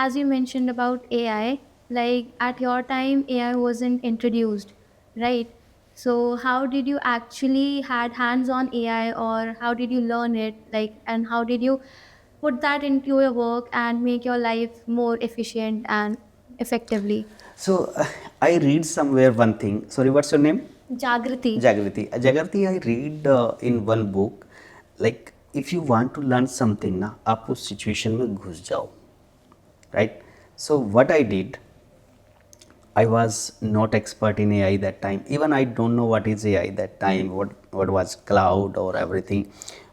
as you mentioned about AI, like at your time, AI wasn't introduced, right? So how did you actually had hands-on AI, or how did you learn it? Like, and how did you put that into your work and make your life more efficient and effectively? So I read somewhere one thing. Sorry, what's your name? Jagrati. Jagrati. Jagrati, I read in one book, like if you want to learn something ना आप उस situation में घुस जाओ, right? So what I did, I was not expert in AI that time. Even I don't know what is AI that time. What was cloud or everything.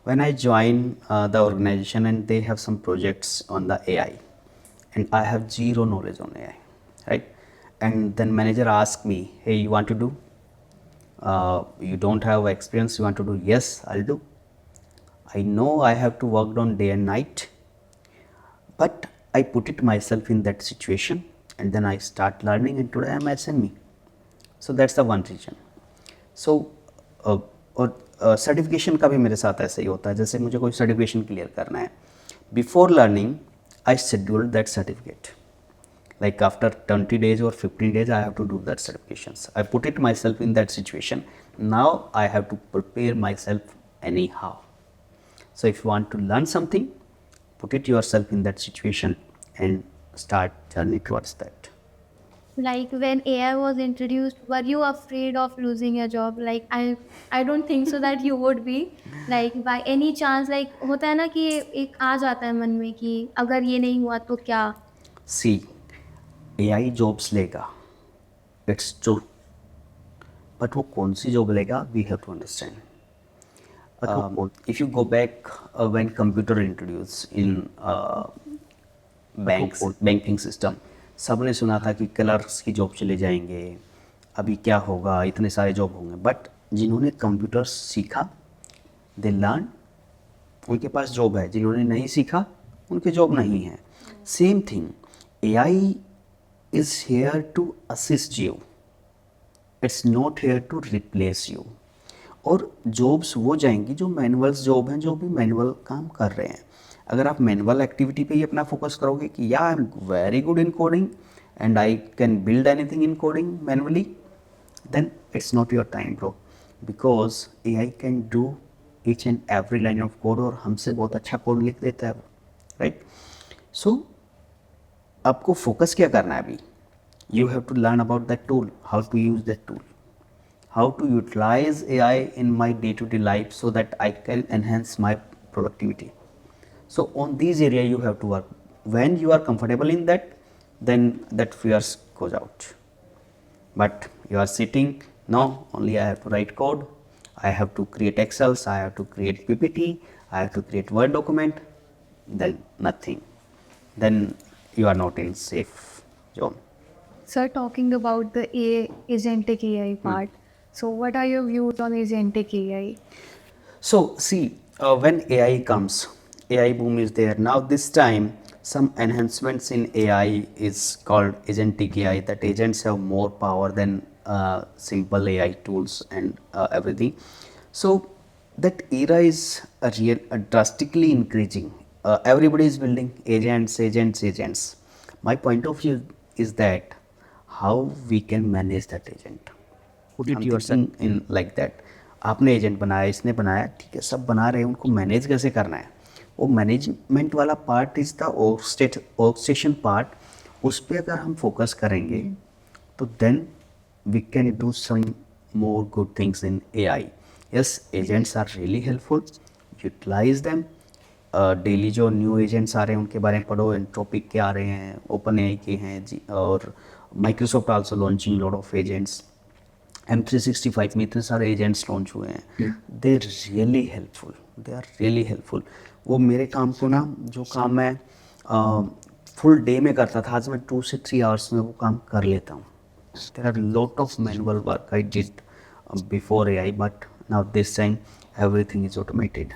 When I joined the organization and they have some projects on the AI, and I have zero knowledge on AI, right? And then manager asked me, "Hey, you want to do? You don't have experience. You want to do? Yes, I'll do. I know I have to work on day and night, but I put it myself in that situation, and then I start learning, and today I'm SME. So that's the one reason. So और certification का भी मेरे साथ ऐसे ही होता है, जैसे मुझे कोई सर्टिफिकेशन क्लियर करना है, before learning I schedule that certificate, like after 20 days or 15 days I have to do that certifications. I put it myself in that situation. Now I have to prepare myself anyhow. So if you want to learn something, put it yourself in that situation and start journey towards that. Like when AI was introduced, were you afraid of losing your job? Like I don't think so that you would be. Like by any chance, like होता है ना कि एक आ जाता है मन में कि अगर ये नहीं हुआ तो क्या? See, AI jobs लेगा, it's true, but वो कौन सी जॉब लेगा, we have to understand. If you go back when computer introduced in banking system, सबने सुना था कि क्लर्क्स की जॉब चले जाएंगे, अभी क्या होगा, इतने सारे जॉब होंगे, बट जिन्होंने कंप्यूटर सीखा दे लर्न, उनके पास जॉब है, जिन्होंने नहीं सीखा उनके जॉब नहीं है. Same thing, AI is here to assist you, it's not here to replace you. और जॉब्स वो जाएंगी जो मैनुअल्स जॉब हैं, जो भी मैनुअल काम कर रहे हैं. अगर आप मैनुअल एक्टिविटी पे ही अपना फोकस करोगे कि या I am very good in coding and I can build anything in coding manually, then it's not your time, bro, because AI can do each and every line of code और हमसे बहुत अच्छा code लिख देता है, right? सो आपको focus क्या करना है अभी? You have to learn about that tool, how to use that tool, how to utilize AI in my day-to-day life so that I can enhance my productivity. So on these area you have to work. When you are comfortable in that, then that fears goes out. But you are sitting, no, only I have to write code, I have to create Excels, I have to create PPT, I have to create Word document, then nothing. Then you are not in safe zone. Sir, talking about the agentic AI part. So, what are your views on agentic AI? So see, when AI comes, AI boom is there. Now this time, some enhancements in AI is called agentic AI. That agents have more power than simple AI tools and everything. So that era is drastically increasing. Everybody is building agents. My point of view is that how we can manage that agent. Put it yourself in like that. आपने agent बनाया, इसने बनाया, ठीक है, सब बना रहे हैं, उनको मैनेज कैसे करना है, वो मैनेजमेंट वाला part is the orchestration part. उस पर अगर हम फोकस करेंगे तो then we can do some more good things in AI. Yes, agents are really helpful, utilize them. Daily जो न्यू एजेंट्स आ रहे हैं उनके बारे में पढ़ो, एंट्रोपिक के आ रहे हैं, ओपन AI के हैं जी, और Microsoft also launching lot of agents. M365 में इतने सारे एजेंट्स लॉन्च हुए हैं, they really helpful, they are really helpful. वो मेरे काम को ना, जो काम मैं फुल डे में करता था, आज मैं 2 से 3 आवर्स में वो काम कर लेता हूँ. There are lot of manual work I did before AI, but now this time everything is automated.